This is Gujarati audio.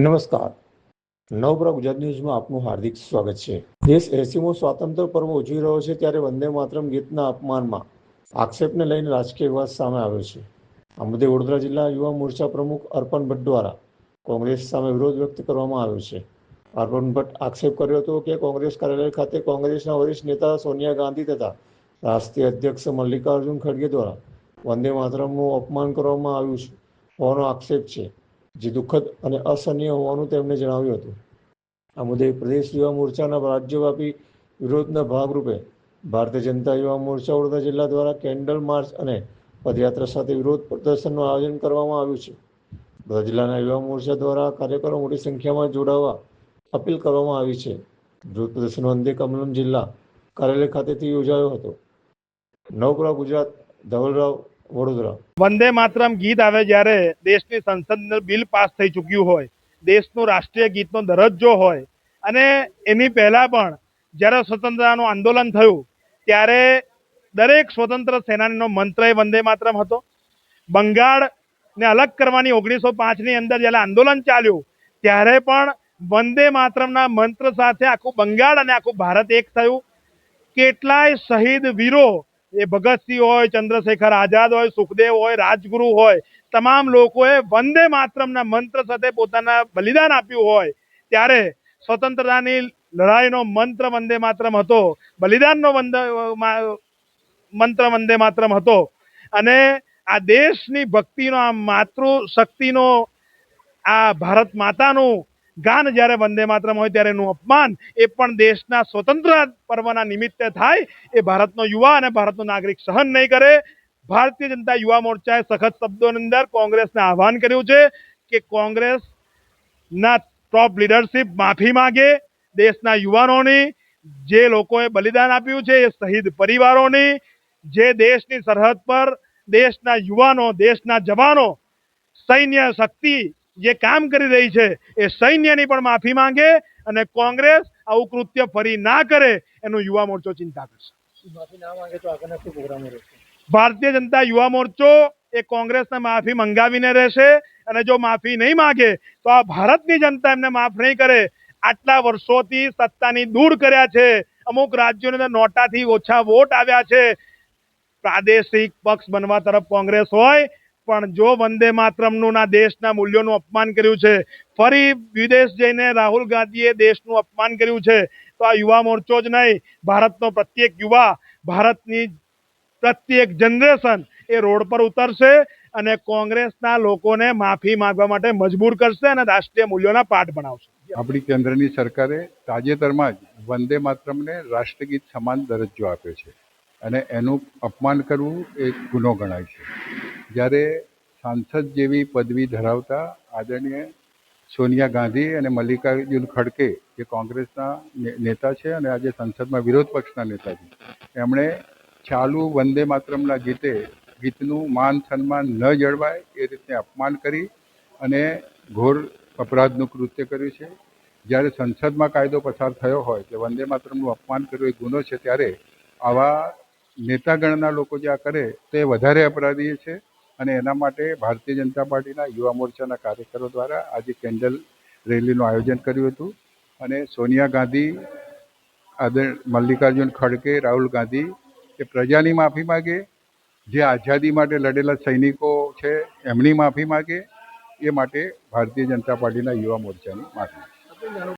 નમસ્કાર. નવપ્રભા ગુજરાત ન્યૂઝમાં આપનું હાર્દિક સ્વાગત છે. દેશ 80મો સ્વાતંત્ર્ય પર્વ ઉજવી રહ્યો છે ત્યારે વંદે માતરમ ગીતના અપમાનમાં આક્ષેપને લઈને રાજકીય વિવાદ સામે આવ્યો છે. આ મુદ્દે વડોદરા જિલ્લા યુવા મોરચા પ્રમુખ અર્પણ ભટ્ટ દ્વારા કોંગ્રેસ સામે વિરોધ વ્યક્ત કરવામાં આવ્યો છે. અર્પણ ભટ્ટ આક્ષેપ કર્યો હતો કે કોંગ્રેસ કાર્યાલય ખાતે કોંગ્રેસના વરિષ્ઠ નેતા સોનિયા ગાંધી તથા રાષ્ટ્રીય અધ્યક્ષ મલ્લિકાર્જુન ખડગે દ્વારા વંદે માતરમનું અપમાન કરવામાં આવ્યું હોવાનો આક્ષેપ છે, જે દુઃખદ અને અસહનીય હોવાનું તેમણે જણાવ્યું હતું. આ મુદ્દે પ્રદેશ યુવા મોરચાના રાજ્યવ્યાપી વિરોધના ભાગરૂપે ભારતીય જનતા યુવા મોરચા વડોદરા જિલ્લા દ્વારા કેન્ડલ માર્ચ અને પદયાત્રા સાથે વિરોધ પ્રદર્શનનું આયોજન કરવામાં આવ્યું છે. વડોદરા જિલ્લાના યુવા મોરચા દ્વારા કાર્યકરો મોટી સંખ્યામાં જોડાવા અપીલ કરવામાં આવી છે. વિરોધ પ્રદર્શન વંદે કમલમ જિલ્લા કાર્યાલય ખાતેથી યોજાયો હતો. નવપ્રભા ગુજરાત, ધવલરાવ, વડોદરા. વંદે માતરમ ગીત આવે જ્યારે દેશની સંસદનું બિલ પાસ થઈ ચૂક્યું હોય, દેશનું રાષ્ટ્રીય ગીતનો દરજ્જો હોય, અને એની પહેલા પણ જ્યારે સ્વતંત્રતાનું આંદોલન થયું ત્યારે દરેક સ્વતંત્ર સેનાનીનો મંત્ર એ વંદે માતરમ હતો. બંગાળને અલગ કરવાની 1905ની અંદર જ્યારે આંદોલન ચાલ્યું ત્યારે પણ વંદે માતરમના મંત્ર સાથે આખું બંગાળ અને આખું ભારત એક થયું. કેટલાય શહીદ વીરો, એ ભગતસિંહ હોય, ચંદ્રશેખર આઝાદ હોય, સુખદેવ હોય, રાજગુરુ હોય, તમામ લોકોએ વંદે માતરમના મંત્ર સાથે પોતાના બલિદાન આપ્યું હોય ત્યારે સ્વતંત્રતાની લડાઈનો મંત્ર વંદે માતરમ હતો, બલિદાનનો મંત્ર વંદે માતરમ હતો. અને આ દેશની ભક્તિનો, આ માતૃશક્તિનો, આ ભારત માતાનું ગાન જ્યારે વંદે માતરમ હોય ત્યારે એનું અપમાન એ પણ દેશના સ્વતંત્ર પર્વના નિમિત્તે થાય, એ ભારતનો યુવા અને ભારતનો નાગરિક સહન નહીં કરે. ભારતીય જનતા યુવા મોરચાએ સખત શબ્દોની અંદર કોંગ્રેસને આહવાન કર્યું છે કે કોંગ્રેસના ટોપ લીડરશિપ માફી માંગે, દેશના યુવાનોની, જે લોકોએ બલિદાન આપ્યું છે, એ શહીદ પરિવારોની, જે દેશની સરહદ પર દેશના યુવાનો, દેશના જવાનો, સૈન્ય શક્તિ જે કામ કરી રહી છે એ સૈન્યની પણ માફી માંગે અને કોંગ્રેસ આવું કૃત્ય ફરી ના કરે એનું યુવા મોરચો ચિંતા કરશે. માફી ના માંગે તો આગળના શું પ્રોગ્રામો રહેશે? ભારતીય જનતા યુવા મોરચો એ કોંગ્રેસને માફી મંગાવીને રહેશે, અને જો માફી નહીં માંગે તો આ ભારતની જનતા એમને માફ નહીં કરે. આટલા વર્ષોથી સત્તાની દૂર કર્યા છે, અમુક રાજ્યોની અંદર નોટાથી ઓછા વોટ આવ્યા છે. પ્રાદેશિક પક્ષ બનવા તરફ કોંગ્રેસ હોય, પણ જો વંદે માતરમનું ના દેશના મૂલ્યોનું અપમાન કર્યું છે, ફરી વિદેશ જઈને રાહુલ ગાંધીએ દેશનું અપમાન કર્યું છે, તો આ યુવા મોરચો જ નહીં, ભારતનો પ્રત્યેક યુવા, ભારતની પ્રત્યેક જનરેશન એ રોડ પર ઉતરશે અને કોંગ્રેસના લોકોને માફી માંગવા માટે મજબૂર કરશે અને રાષ્ટ્રીય મૂલ્યોના પાઠ ભણાવશે. આપણી કેન્દ્રની સરકારે તાજેતરમાં જ વંદે માતરમને રાષ્ટ્રગીત સમાન દરજ્જો આપ્યો છે અને એનું અપમાન કરવું એ ગુનો ગણાય છે. જ્યારે સાંસદ જેવી પદવી ધરાવતા આદરણીય સોનિયા ગાંધી અને મલ્લિકાર્જુન ખડગે, જે કોંગ્રેસના નેતા છે અને આજે સંસદમાં વિરોધ પક્ષના નેતા છે, એમણે ચાલુ વંદે માતરમના ગીતનું માન સન્માન ન જળવાય એ રીતે અપમાન કરી અને ઘોર અપરાધનું કૃત્ય કર્યું છે. જ્યારે સંસદમાં કાયદો પસાર થયો હોય કે વંદે માતરમનું અપમાન કર્યું એ ગુનો છે, ત્યારે આવા નેતાગણના લોકો જે આ કરે તે વધારે અપરાધી છે. અને એના માટે ભારતીય જનતા પાર્ટીના યુવા મોરચાના કાર્યકરો દ્વારા આજે કેન્ડલ રેલીનું આયોજન કર્યું હતું અને સોનિયા ગાંધી, મલ્લિકાર્જુન ખડગે, રાહુલ ગાંધી એ પ્રજાની માફી માગે, જે આઝાદી માટે લડેલા સૈનિકો છે એમની માફી માગે, એ માટે ભારતીય જનતા પાર્ટીના યુવા મોરચાની માગણી.